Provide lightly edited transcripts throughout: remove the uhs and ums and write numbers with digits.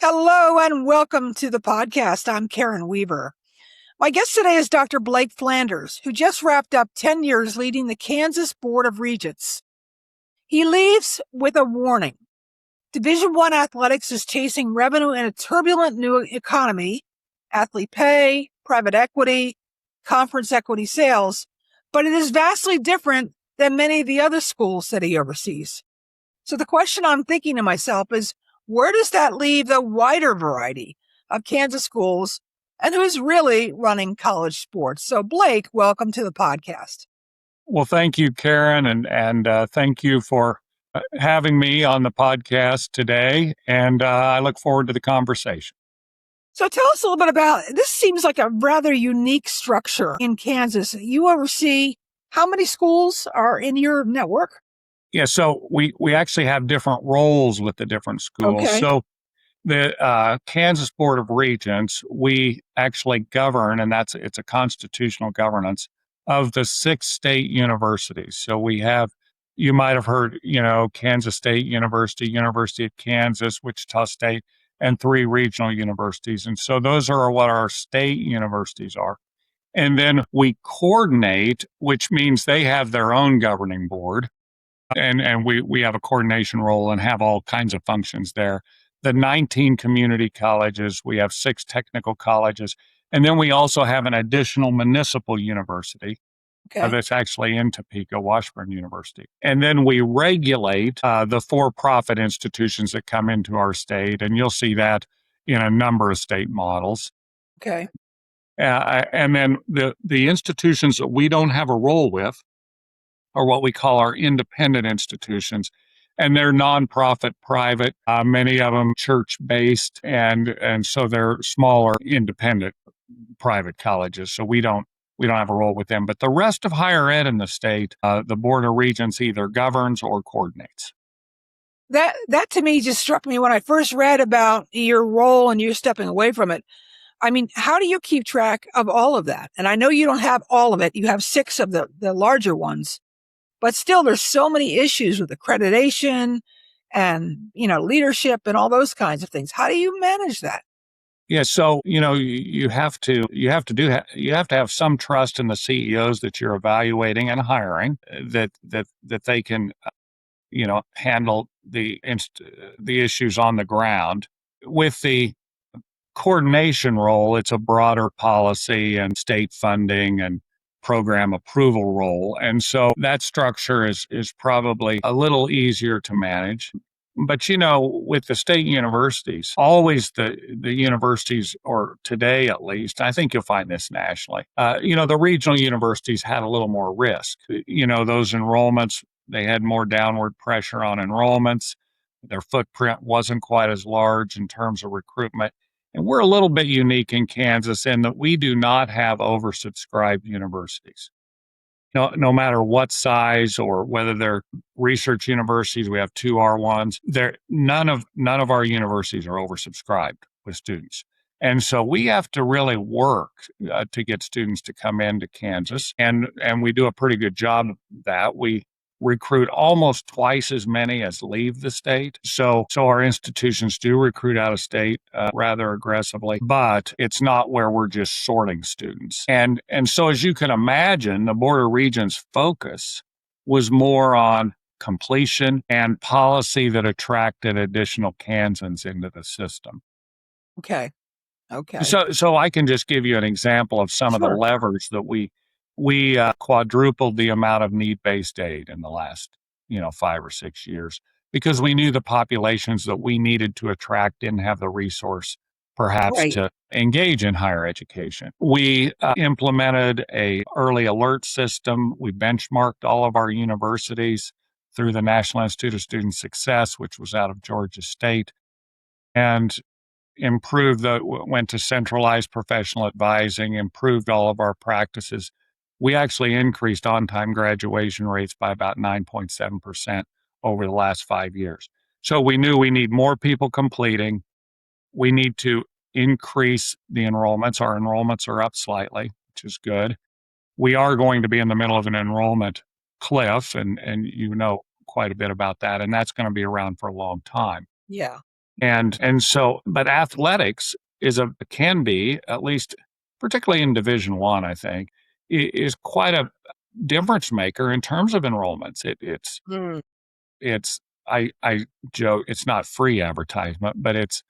Hello and welcome to the podcast. I'm Karen Weaver. My guest today is Dr. Blake Flanders, who just wrapped up 10 years leading the Kansas Board of Regents. He leaves with a warning. Division I athletics is chasing revenue in a turbulent new economy, athlete pay, private equity, conference equity sales, but it is vastly different than many of the other schools that he oversees. So the question I'm thinking to myself is, where does that leave the wider variety of Kansas schools and who's really running college sports? So Blake, welcome to the podcast. Well, thank you, Karen, and thank you for having me on the podcast today. And I look forward to the conversation. So tell us a little bit about, this seems like a rather unique structure in Kansas. You oversee how many schools are in your network? Yeah, so we actually have different roles with the different schools. Okay. So the Kansas Board of Regents, we actually govern, and it's a constitutional governance of the 6 state universities. So we have, you might have heard, Kansas State University, University of Kansas, Wichita State, and 3 regional universities. And so those are what our state universities are. And then we coordinate, which means they have their own governing board. And we have a coordination role and have all kinds of functions there. The 19 community colleges, we have 6 technical colleges, and then we also have an additional municipal university that's actually in Topeka, Washburn University. And then we regulate the for-profit institutions that come into our state, and you'll see that in a number of state models. Okay. And then the institutions that we don't have a role with are what we call our independent institutions. And they're nonprofit, private, many of them church-based, and so they're smaller, independent, private colleges. So we don't have a role with them. But the rest of higher ed in the state, the Board of Regents either governs or coordinates. That to me just struck me when I first read about your role and you stepping away from it. I mean, how do you keep track of all of that? And I know you don't have all of it. You have 6 of the larger ones. But still, there's so many issues with accreditation and, leadership and all those kinds of things. How do you manage that? Yeah, so you have to have some trust in the CEOs that you're evaluating and hiring, that they can handle the issues on the ground. With the coordination role, it's a broader policy and state funding and program approval role. And so that structure is probably a little easier to manage. But, with the state universities, always the universities, or today at least, I think you'll find this nationally, the regional universities had a little more risk. Those enrollments, they had more downward pressure on enrollments. Their footprint wasn't quite as large in terms of recruitment. And we're a little bit unique in Kansas in that we do not have oversubscribed universities. No matter what size or whether they're research universities, we have 2 R1s. None of our universities are oversubscribed with students. And so we have to really work to get students to come into Kansas. And we do a pretty good job of that. We recruit almost twice as many as leave the state. So our institutions do recruit out of state rather aggressively, but it's not where we're just sorting students. And so as you can imagine, the Board of Regents' focus was more on completion and policy that attracted additional Kansans into the system. Okay. So I can just give you an example of some of the levers that we quadrupled the amount of need-based aid in the last, 5 or 6 years, because we knew the populations that we needed to attract didn't have the resource, perhaps, to engage in higher education. We implemented a early alert system. We benchmarked all of our universities through the National Institute of Student Success, which was out of Georgia State, and went to centralized professional advising, improved all of our practices. We actually increased on-time graduation rates by about 9.7% over the last 5 years. So we knew we need more people completing. We need to increase the enrollments. Our enrollments are up slightly, which is good. We are going to be in the middle of an enrollment cliff, and quite a bit about that, and that's going to be around for a long time. Yeah. But athletics can be, at least particularly in Division One, I think, is quite a difference maker in terms of enrollments. Mm. It's I joke, it's not free advertisement, but it's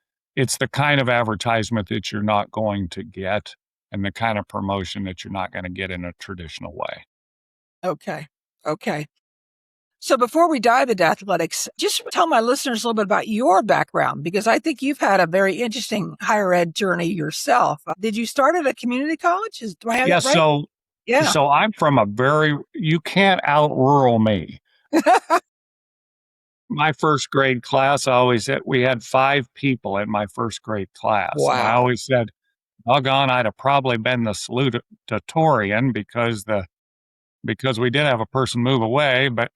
the kind of advertisement that you're not going to get and the kind of promotion that you're not going to get in a traditional way. Okay. Okay. So before we dive into athletics, just tell my listeners a little bit about your background, because I think you've had a very interesting higher ed journey yourself. Did you start at a community college? Do I have Yeah, that right? Yeah. so I'm from you can't out rural me. My first grade class, I always said we had 5 people in my first grade class. And I Wow. always said, doggone, I'd have probably been the salutatorian because we did have a person move away, but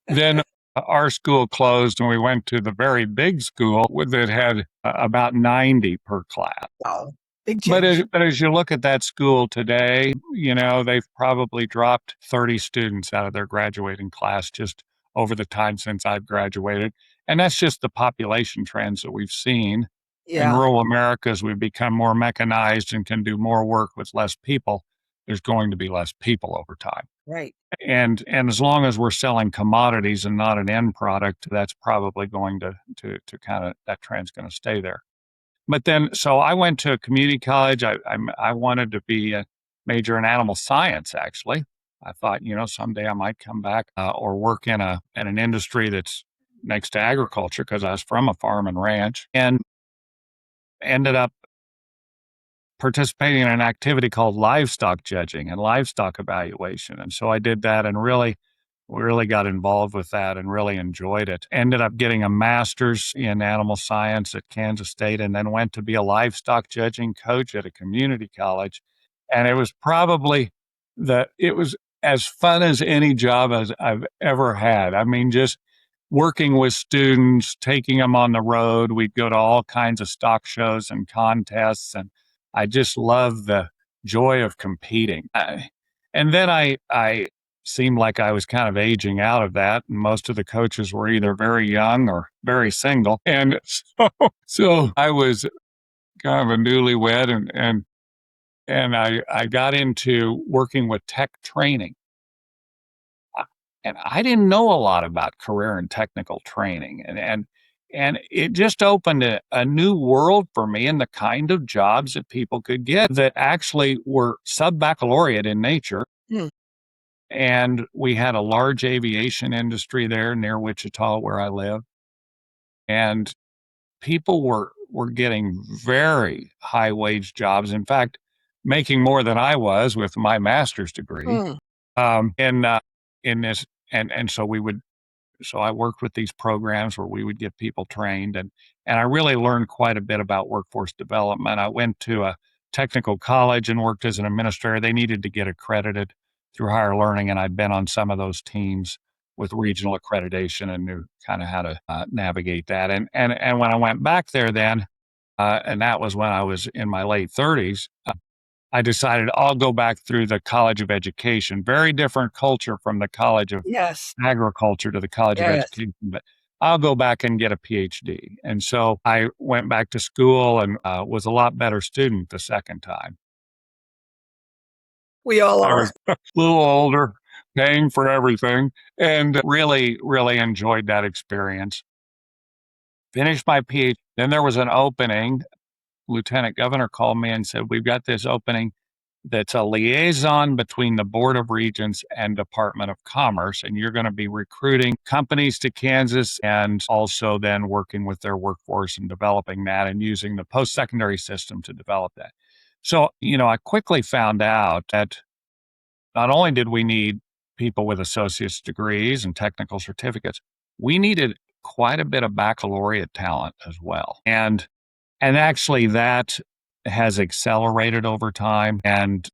then our school closed and we went to the very big school that had about 90 per class. Wow. Big change. But as you look at that school today, they've probably dropped 30 students out of their graduating class just over the time since I've graduated. And that's just the population trends that we've seen. In Yeah. rural America, as we've become more mechanized and can do more work with less people, there's going to be less people over time. Right. And as long as we're selling commodities and not an end product, that's probably going to kind of, that trend's going to stay there. But then, so I went to a community college. I wanted to be a major in animal science, actually. I thought, someday I might come back or work in an industry that's next to agriculture, because I was from a farm and ranch, and ended up participating in an activity called livestock judging and livestock evaluation. And so I did that and really got involved with that and really enjoyed it. Ended up getting a master's in animal science at Kansas State, and then went to be a livestock judging coach at a community college. And it was it was as fun as any job as I've ever had. I mean, just working with students, taking them on the road. We'd go to all kinds of stock shows and contests, and I just love the joy of competing. And then I seemed like I was kind of aging out of that, and most of the coaches were either very young or very single. And so I was kind of a newlywed, and I got into working with tech training. And I didn't know a lot about career and technical training. And it just opened a new world for me in the kind of jobs that people could get that actually were sub-baccalaureate in nature. Hmm. And we had a large aviation industry there near Wichita, where I live. And people were getting very high wage jobs. In fact, making more than I was with my master's degree. Hmm. In this, and so I worked with these programs where we would get people trained, and I really learned quite a bit about workforce development. I went to a technical college and worked as an administrator. They needed to get accredited through higher learning, and I'd been on some of those teams with regional accreditation and knew kind of how to navigate that. And when I went back there then, and that was when I was in my late 30s, I decided I'll go back through the College of Education. Very different culture from the College of Yes. Agriculture to the College of Yes. Education, but I'll go back and get a PhD. And so I went back to school and was a lot better student the second time. We all I are. was a little older, paying for everything, and really, really enjoyed that experience. Finished my PhD. Then there was an opening. Lieutenant Governor called me and said, we've got this opening that's a liaison between the Board of Regents and Department of Commerce, and you're going to be recruiting companies to Kansas and also then working with their workforce and developing that and using the post-secondary system to develop that. So, I quickly found out that not only did we need people with associate's degrees and technical certificates, we needed quite a bit of baccalaureate talent as well. And actually that has accelerated over time. And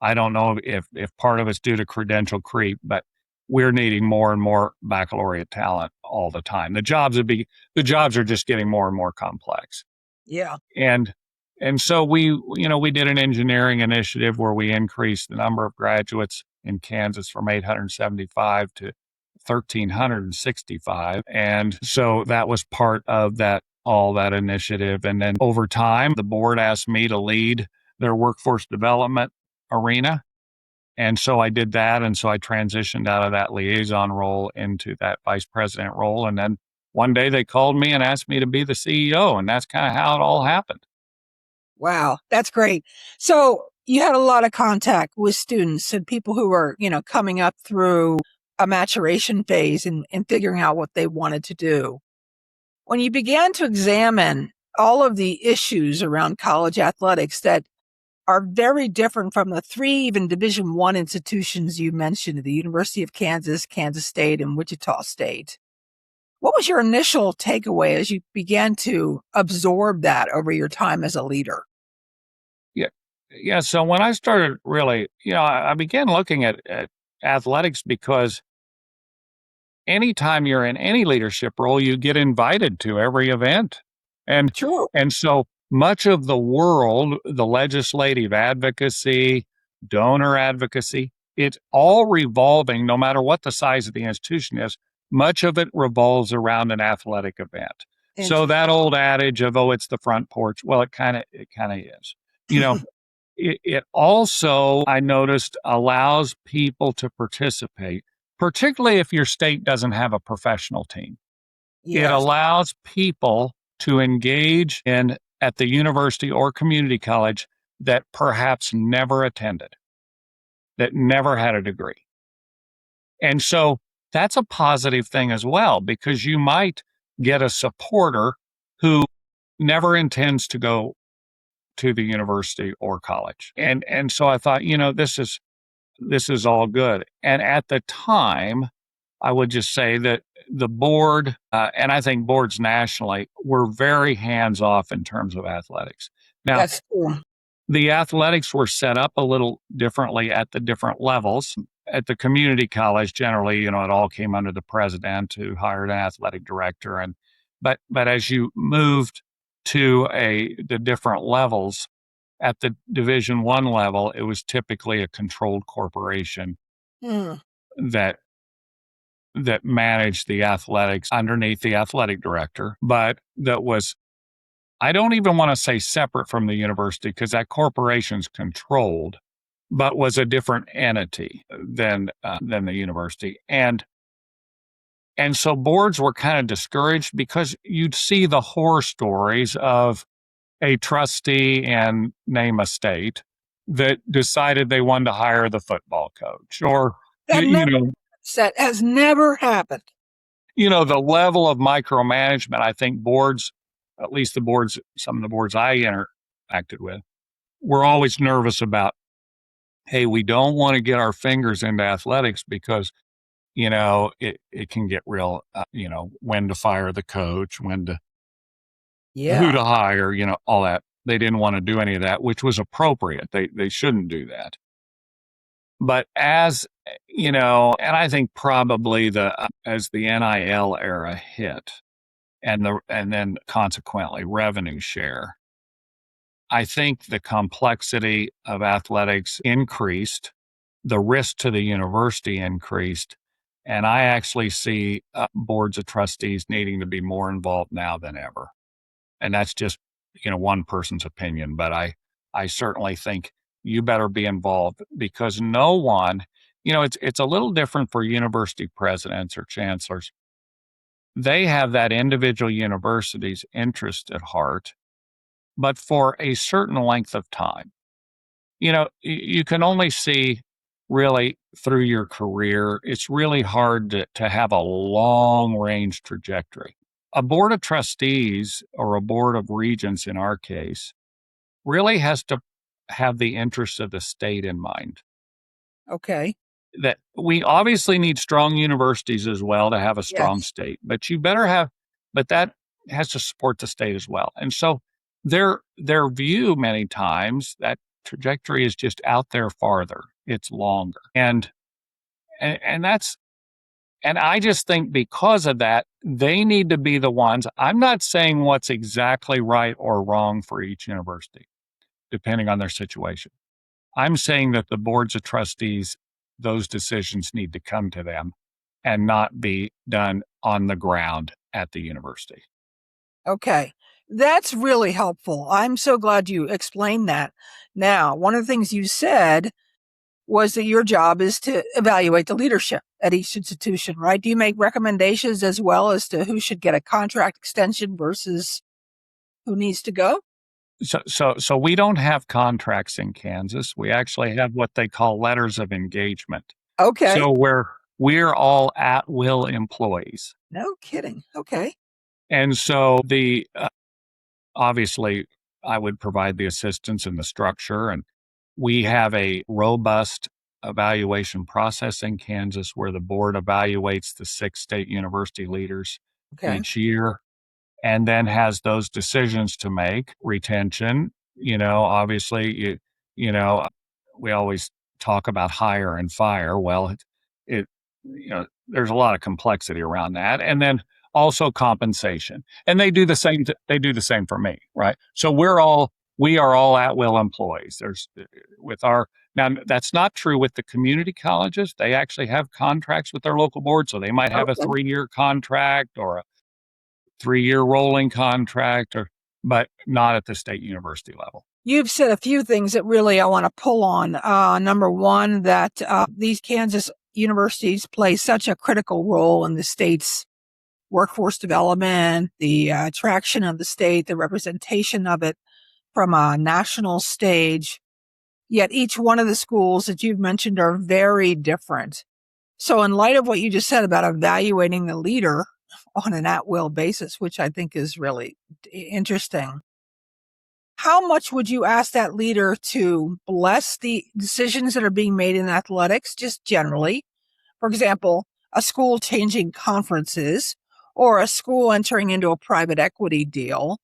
I don't know if part of it's due to credential creep, but we're needing more and more baccalaureate talent all the time. The jobs are just getting more and more complex. Yeah. And so we did an engineering initiative where we increased the number of graduates in Kansas from 875 to 1,365. And so that was part of that all that initiative. And then over time, the board asked me to lead their workforce development arena. And so I did that. And so I transitioned out of that liaison role into that vice president role. And then one day they called me and asked me to be the CEO. And that's kind of how it all happened. Wow, that's great. So you had a lot of contact with students and people who were, coming up through a maturation phase and figuring out what they wanted to do. When you began to examine all of the issues around college athletics that are very different from the three even Division I institutions you mentioned, the University of Kansas, Kansas State, and Wichita State, what was your initial takeaway as you began to absorb that over your time as a leader? Yeah. Yeah. So when I started really, I began looking at athletics because anytime you're in any leadership role, you get invited to every event. And True. and so much of the world, the legislative advocacy, donor advocacy, it's all revolving, no matter what the size of the institution is, much of it revolves around an athletic event. So Interesting. that old adage of, oh, it's the front porch, well, it kind of is. You know, it also, I noticed, allows people to participate, particularly if your state doesn't have a professional team. It Yes. allows people to engage in at the university or community college that perhaps never attended, that never had a degree. And so that's a positive thing as well, because you might get a supporter who never intends to go to the university or college. And so I thought, this is all good. And at the time, I would just say that the board, and I think boards nationally, were very hands off in terms of athletics. Now, That's cool. the athletics were set up a little differently at the different levels. At the community college, generally, it all came under the president, who hired an athletic director. But as you moved to the different levels, at the Division I level, it was typically a controlled corporation Hmm. that managed the athletics underneath the athletic director, but that was, I don't even want to say separate from the university, because that corporation's controlled, but was a different entity than the university. And so boards were kind of discouraged, because you'd see the horror stories of a trustee and name a state that decided they wanted to hire the football coach, or That that has never happened. the level of micromanagement. I think boards, at least some of the boards I interacted with, were always nervous about, hey, we don't want to get our fingers into athletics, because it can get real, when to fire the coach, who Yeah. to hire, all that. They didn't want to do any of that, which was appropriate. They shouldn't do that. But and I think probably as the NIL era hit, and then consequently revenue share, I think the complexity of athletics increased, the risk to the university increased, and I actually see boards of trustees needing to be more involved now than ever. And that's just one person's opinion, but I certainly think you better be involved, because no one, it's a little different for university presidents or chancellors. They have that individual university's interest at heart, but for a certain length of time. You can only see really through your career. It's really hard to have a long range trajectory. A board of trustees, or a board of regents in our case, really has to have the interests of the state in mind. Okay. That we obviously need strong universities as well to have a strong Yes. state, but that has to support the state as well. And so their view, many times, that trajectory is just out there farther. It's longer. And that's, and I just think because of that, they need to be the ones. I'm not saying what's exactly right or wrong for each university, depending on their situation. I'm saying that the boards of trustees, those decisions need to come to them and not be done on the ground at the university. Okay. That's really helpful. I'm so glad you explained that. Now, one of the things you said was that your job is to evaluate the leadership at each institution, right? Do you make recommendations as well as to who should get a contract extension versus who needs to go? So we don't have contracts in Kansas. We actually have what they call letters of engagement. Okay. So we're all at will employees. No kidding. Okay. And so the obviously I would provide the assistance and the structure, and we have a robust evaluation process in Kansas where the board evaluates the 6 state university leaders Okay. each year and then has those decisions to make. Retention, obviously you know we always talk about hire and fire. Well, it there's a lot of complexity around that. And then also compensation. And they do the same they do the same for me, right? So we are all at will employees. There's with our Now that's not true with the community colleges. They actually have contracts with their local board, so they might have a Okay. 3-year contract or a 3-year rolling contract, but not at the state university level. You've said a few things that really I want to pull on. Number one, that these Kansas universities play such a critical role in the state's workforce development, the attraction of the state, the representation of it from a national stage. Yet each one of the schools that you've mentioned are very different. So in light of what you just said about evaluating the leader on an at-will basis, which I think is really interesting, how much would you ask that leader to bless the decisions that are being made in athletics, just generally? For example, a school changing conferences or a school entering into a private equity deal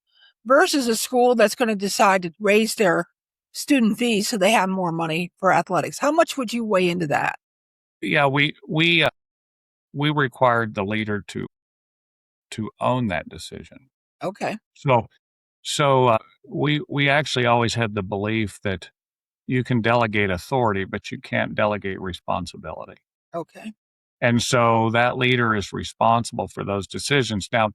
versus a school that's going to decide to raise their student fees so they have more money for athletics. How much would you weigh into that? Yeah, we required the leader to own that decision. Okay. So we actually always had the belief that you can delegate authority, but you can't delegate responsibility. Okay. And so that leader is responsible for those decisions. Now,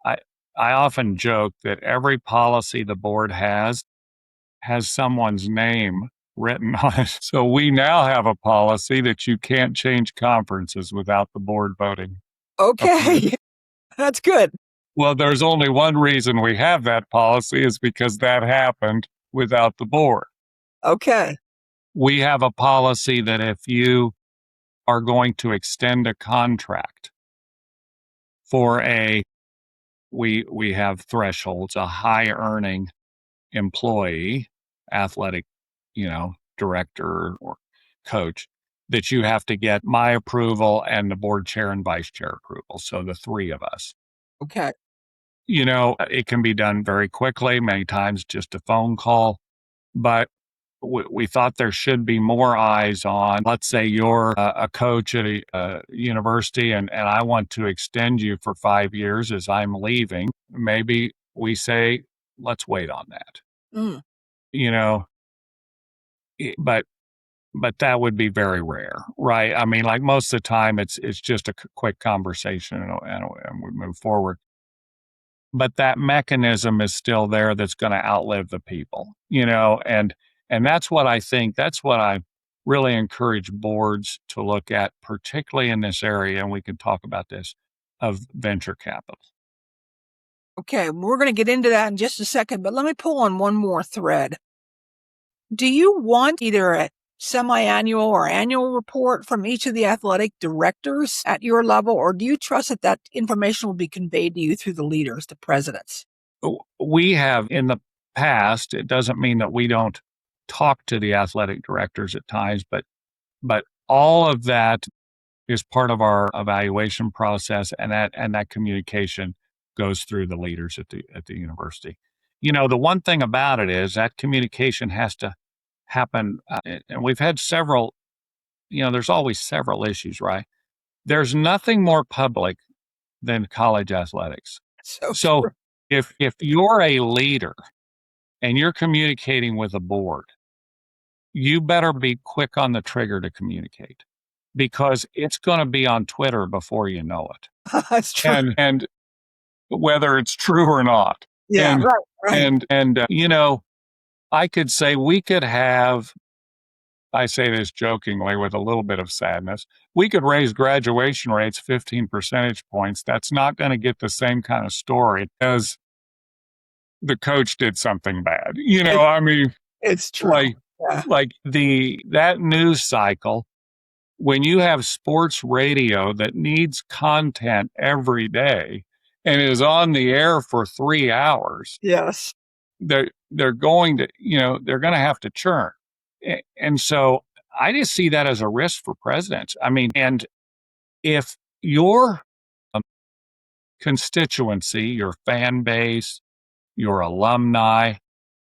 I I often joke that every policy the board has someone's name written on it. So we now have a policy that you can't change conferences without the board voting approve. Okay. That's good. Well, there's only one reason we have that policy is because that happened without the board. Okay. We have a policy that if you are going to extend a contract for we have thresholds, a high earning employee, athletic, director or coach, that you have to get my approval and the board chair and vice chair approval. So the three of us. Okay. It can be done very quickly, many times just a phone call, but we thought there should be more eyes on, let's say you're a coach at a university and I want to extend you for 5 years as I'm leaving. Maybe we say, let's wait on that, Mm. you know, but that would be very rare, right? I mean, like most of the time it's just a quick conversation and we move forward. But that mechanism is still there that's going to outlive the people, and that's what I really encourage boards to look at, particularly in this area, and we can talk about this, of venture capital. Okay. We're going to get into that in just a second, but let me pull on one more thread. Do you want either a semi-annual or annual report from each of the athletic directors at your level, or do you trust that that information will be conveyed to you through the leaders, the presidents? We have in the past, it doesn't mean that we don't talk to the athletic directors at times, but all of that is part of our evaluation process, and that communication goes through the leaders at the university. The one thing about it is that communication has to happen, and we've had several. There's always several issues, right? There's nothing more public than college athletics. So So true. if you're a leader and you're communicating with a board, you better be quick on the trigger to communicate because it's going to be on Twitter before you know it. That's true. And whether it's true or not. Yeah, And right. I could say we could have. I say this jokingly with a little bit of sadness. We could raise graduation rates 15 percentage points. That's not going to get the same kind of story as the coach did something bad. It, I mean, it's true. like Yeah. that news cycle, when you have sports radio that needs content every day and is on the air for 3 hours, Yes. they're going to, they're going to have to churn. And so I just see that as a risk for presidents. I mean, and if your constituency, your fan base, your alumni,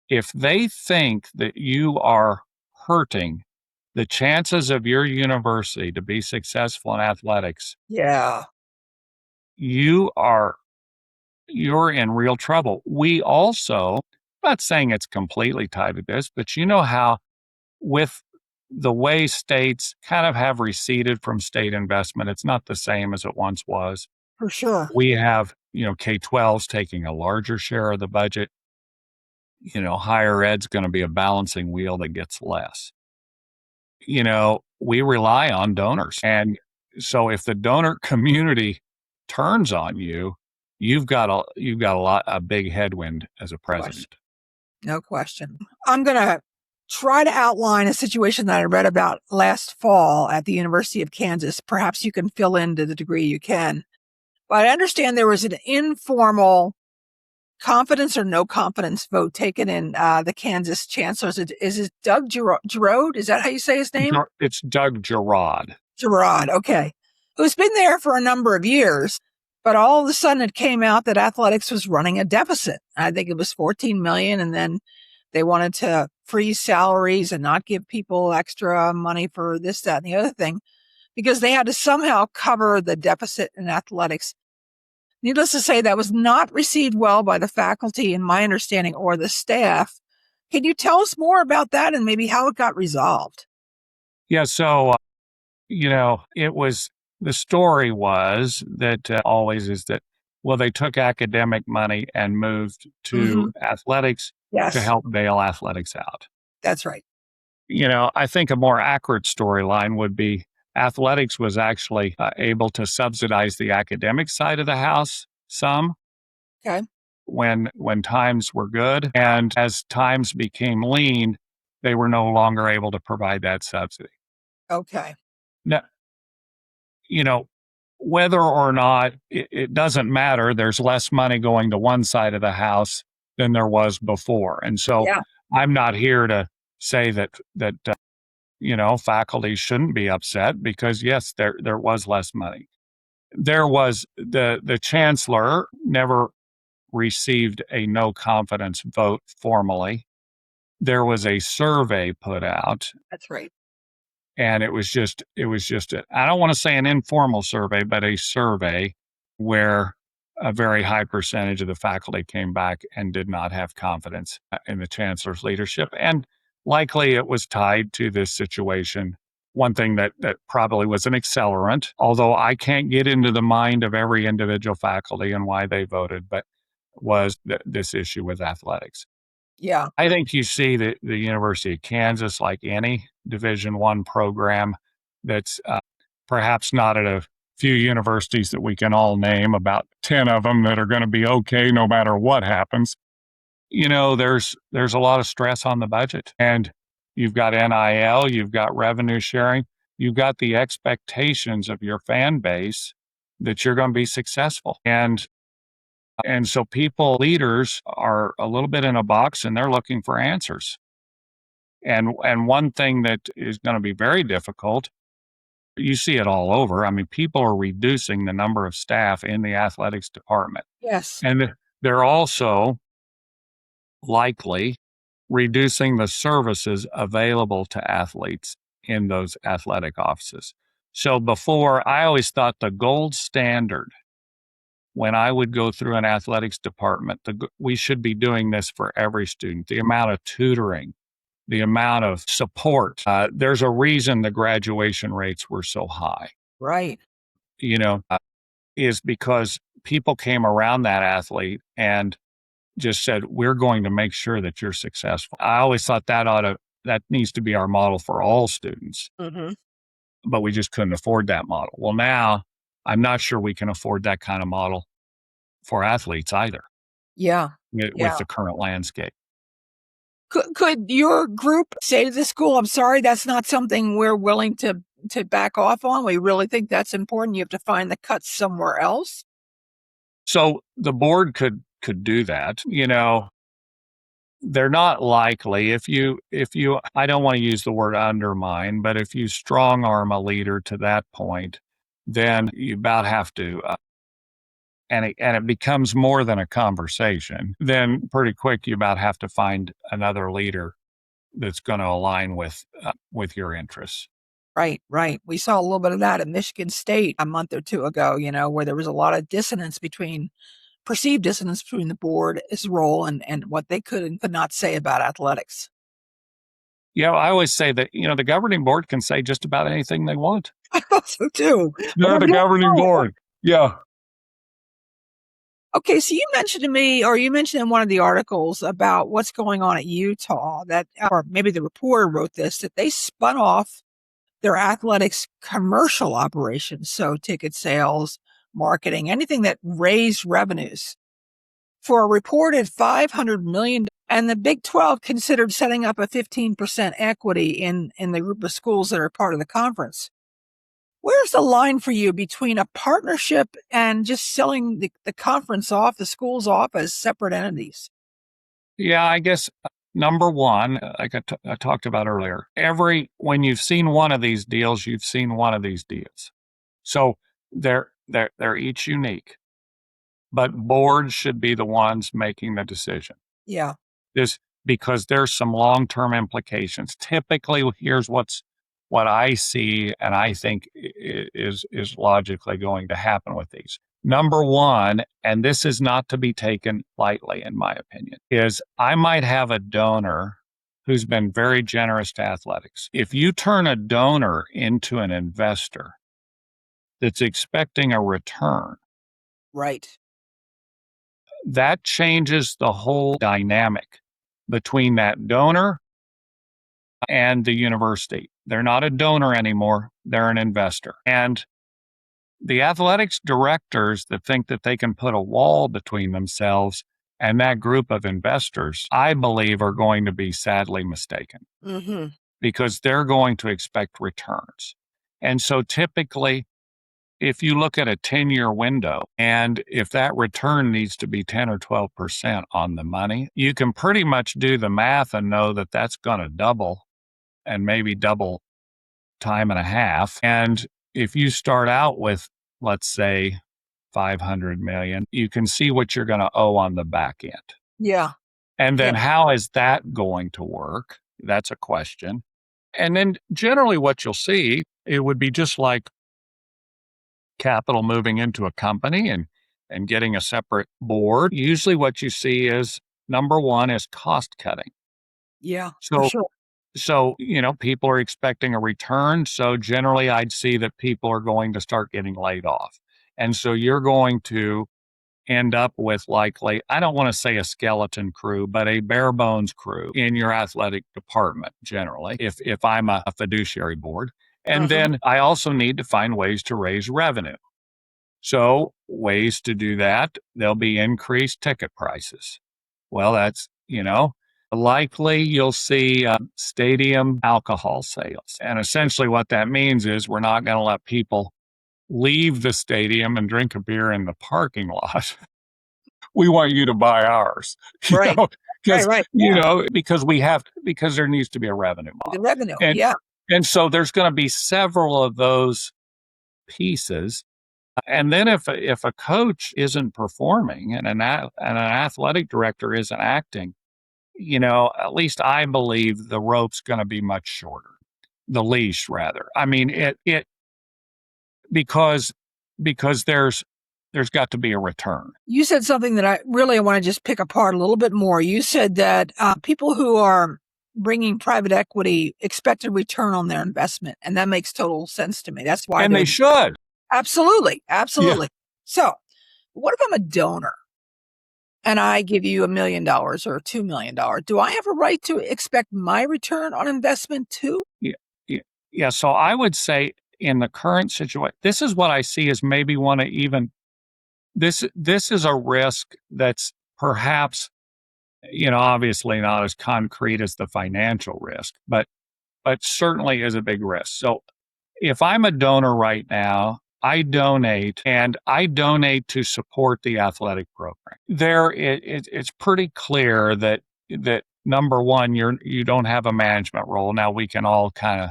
if they think that you are hurting the chances of your university to be successful in athletics, Yeah, you are you're in real trouble. We also, I'm not saying it's completely tied to this, but you know how with the way states kind of have receded from state investment, it's not the same as it once was. for sure. We have, K-12s taking a larger share of the budget. Higher ed's going to be a balancing wheel that gets less. We rely on donors. And so if the donor community turns on you, you've got a big headwind as a president. No question. I'm going to try to outline a situation that I read about last fall at the University of Kansas. Perhaps you can fill in to the degree you can. But I understand there was an informal confidence or no confidence vote taken in the Kansas chancellor. Is it Doug Giroud? Is that how you say his name? It's Doug Girod. Girod, okay. Who's been there for a number of years, but all of a sudden it came out that athletics was running a deficit. I think it was 14 million, and then they wanted to freeze salaries and not give people extra money for this, that, and the other thing, because they had to somehow cover the deficit in athletics. Needless to say, that was not received well by the faculty, in my understanding, or the staff. Can you tell us more about that and maybe how it got resolved? Yeah, so, the story was that always is that, well, they took academic money and moved to athletics to Yes, help bail athletics out. that's right. I think a more accurate storyline would be athletics was actually able to subsidize the academic side of the house some Okay. when times were good, and as times became lean, they were no longer able to provide that subsidy. Okay. Now, you know, whether or not it doesn't matter, there's less money going to one side of the house than there was before, and so Yeah. I'm not here to say that faculty shouldn't be upset because yes, there was less money. There was the chancellor never received a no confidence vote formally. There was a survey put out, That's right. and I don't want to say an informal survey, but a survey where a very high percentage of the faculty came back and did not have confidence in the chancellor's leadership. And likely it was tied to this situation. One thing that probably was an accelerant, although I can't get into the mind of every individual faculty and why they voted, but was this issue with athletics. Yeah. I think you see the University of Kansas, like any Division I program that's perhaps not at a few universities that we can all name, about 10 of them that are going to be okay no matter what happens. There's a lot of stress on the budget, and you've got NIL, you've got revenue sharing, you've got the expectations of your fan base that you're going to be successful. And so leaders are a little bit in a box and they're looking for answers. And one thing that is going to be very difficult, you see it all over. I mean, people are reducing the number of staff in the athletics department. Yes. And they're also likely reducing the services available to athletes in those athletic offices. So before, I always thought the gold standard when I would go through an athletics department, we should be doing this for every student. The amount of tutoring, the amount of support. There's a reason the graduation rates were so high. Right. Is because people came around that athlete and just said, we're going to make sure that you're successful. I always thought that needs to be our model for all students, but we just couldn't afford that model. Well, now I'm not sure we can afford that kind of model for athletes either. Yeah. With the current landscape. Could your group say to the school, I'm sorry, that's not something we're willing to back off on? We really think that's important. You have to find the cuts somewhere else. So the board could do that. They're not likely if you I don't want to use the word undermine, but if you strong arm a leader to that point, then you about have to and it becomes more than a conversation. Then pretty quick you about have to find another leader that's going to align with your interests. Right. We saw a little bit of that at Michigan State a month or two ago, where there was a lot of perceived dissonance between the board's role and what they could and could not say about athletics. Yeah, I always say that, the governing board can say just about anything they want. I thought so too. They're the governing board. Yeah. Okay, so you mentioned to me, or you mentioned in one of the articles about what's going on at Utah, or maybe the reporter wrote this, that they spun off their athletics commercial operations. So ticket sales, marketing, anything that raised revenues for a reported $500 million. And the Big 12 considered setting up a 15% equity in the group of schools that are part of the conference. Where's the line for you between a partnership and just selling the conference off, the schools off as separate entities? Yeah, I guess number one, like I talked about earlier, when you've seen one of these deals, you've seen one of these deals. So they're each unique, but boards should be the ones making the decision. Yeah. Because there's some long-term implications. Typically, here's what I see and I think is logically going to happen with these. Number one, and this is not to be taken lightly in my opinion, is I might have a donor who's been very generous to athletics. If you turn a donor into an investor that's expecting a return, right, that changes the whole dynamic between that donor and the university. They're not a donor anymore, they're an investor. And the athletics directors that think that they can put a wall between themselves and that group of investors, I believe, are going to be sadly mistaken because they're going to expect returns. And so typically, if you look at a 10-year window, and if that return needs to be 10 or 12% on the money, you can pretty much do the math and know that that's going to double and maybe double time and a half. And if you start out with, let's say, 500 million, you can see what you're going to owe on the back end. Yeah. And then how is that going to work? That's a question. And then generally what you'll see, it would be just like capital moving into a company and getting a separate board. Usually what you see is number one is cost cutting. Yeah, for sure. So, people are expecting a return. So generally I'd see that people are going to start getting laid off. And so you're going to end up with likely, I don't want to say a skeleton crew, but a bare bones crew in your athletic department generally, if I'm a fiduciary board. And then I also need to find ways to raise revenue. So ways to do that, there'll be increased ticket prices. Well, that's, likely you'll see stadium alcohol sales. And essentially what that means is we're not going to let people leave the stadium and drink a beer in the parking lot. We want you to buy ours. Right. Because there needs to be a revenue model. The revenue, And so there's going to be several of those pieces. And then if a coach isn't performing and an athletic director isn't acting, at least I believe the rope's going to be much shorter, the leash rather. I mean, because there's got to be a return. You said something that I want to just pick apart a little bit more. You said that people who are bringing private equity expect a return on their investment, and that makes total sense to me. That's why they should. Absolutely. Yeah. So What if I'm a donor and I give you $1 million or $2 million? Do I have a right to expect my return on investment too? Yeah, yeah, yeah. So I would say in the current situation, this is what I see as maybe one of even this is a risk that's perhaps, obviously not as concrete as the financial risk, but certainly is a big risk. So if I'm a donor right now, I donate to support the athletic program. It's pretty clear that number one, you don't have a management role. Now we can all kind of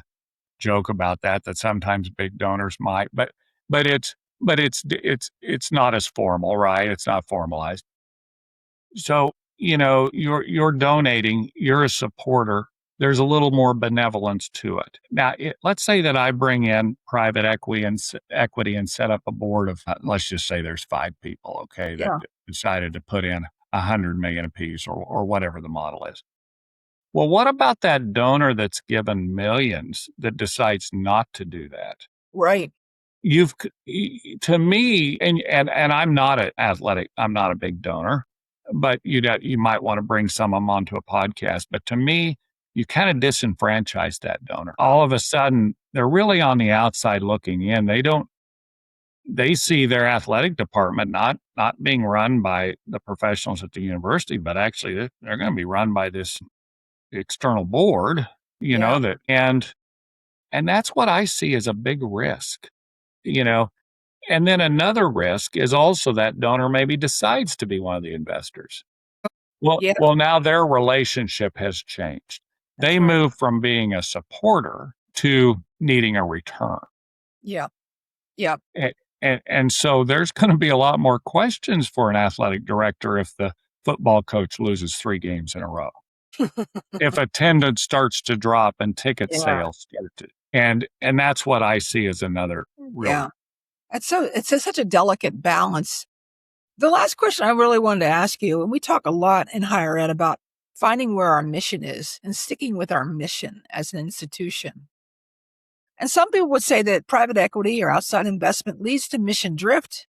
joke about that sometimes big donors might, but it's not as formal, right? It's not formalized. So, you're donating, you're a supporter. There's a little more benevolence to it. Now, let's say that I bring in private equity and set up a board of, let's just say there's 5 people, okay, that Yeah. decided to put in 100 million apiece or whatever the model is. Well, what about that donor that's given millions that decides not to do that? Right. To me, and I'm not an athletic, I'm not a big donor, but you might want to bring some of them onto a podcast. But to me, you kind of disenfranchise that donor. All of a sudden, they're really on the outside looking in. They see their athletic department not being run by the professionals at the university, but actually they're going to be run by this external board, Yeah. and that's what I see as a big risk, you know. And then another risk is also that donor maybe decides to be one of the investors. Well, Yeah. well, now their relationship has changed. That's They right. move from being a supporter to needing a return. Yeah. Yeah. And so there's going to be a lot more questions for an athletic director if the football coach loses 3 games in a row. If attendance starts to drop and ticket Yeah. sales start to, and that's what I see as another real. Yeah. It's such a delicate balance. The last question I really wanted to ask you, and we talk a lot in higher ed about finding where our mission is and sticking with our mission as an institution. And some people would say that private equity or outside investment leads to mission drift.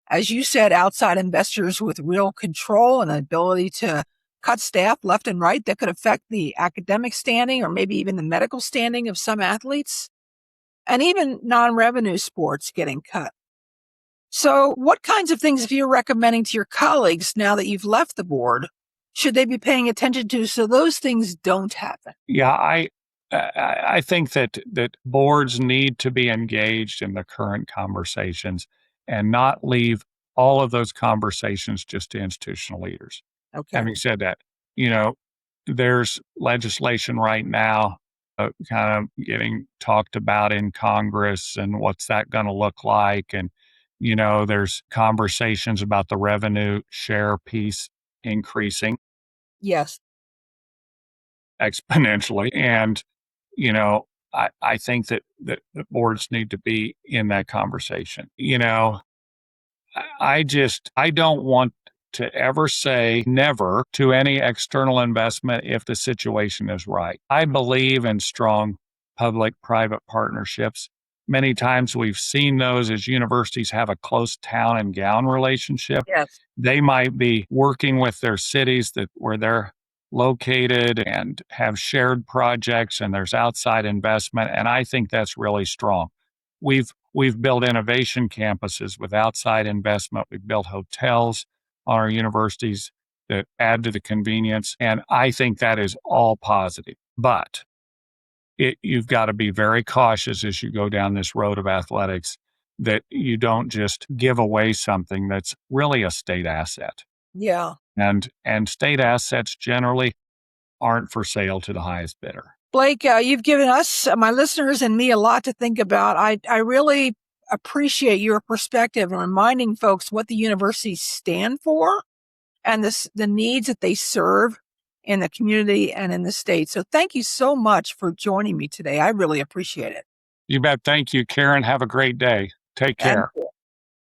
As you said, outside investors with real control and ability to cut staff left and right that could affect the academic standing or maybe even the medical standing of some athletes, and even non-revenue sports getting cut. So what kinds of things, if you're recommending to your colleagues now that you've left the board, should they be paying attention to so those things don't happen? Yeah, I think that boards need to be engaged in the current conversations and not leave all of those conversations just to institutional leaders. Okay. Having said that, you know, there's legislation right now kind of getting talked about in Congress and what's that going to look like. And, there's conversations about the revenue share piece increasing Yes. exponentially. And, I think that the boards need to be in that conversation. I don't want to ever say never to any external investment if the situation is right. I believe in strong public-private partnerships. Many times we've seen those as universities have a close town and gown relationship. Yes. They might be working with their cities where they're located and have shared projects and there's outside investment. And I think that's really strong. We've built innovation campuses with outside investment. We've built hotels on our universities that add to the convenience. And I think that is all positive. But you've got to be very cautious as you go down this road of athletics that you don't just give away something that's really a state asset. Yeah. And state assets generally aren't for sale to the highest bidder. Blake, you've given us, my listeners and me, a lot to think about. I really appreciate your perspective and reminding folks what the universities stand for and the needs that they serve in the community and in the state. So thank you so much for joining me today. I really appreciate it. You bet. Thank you, Karen. Have a great day. Take care. And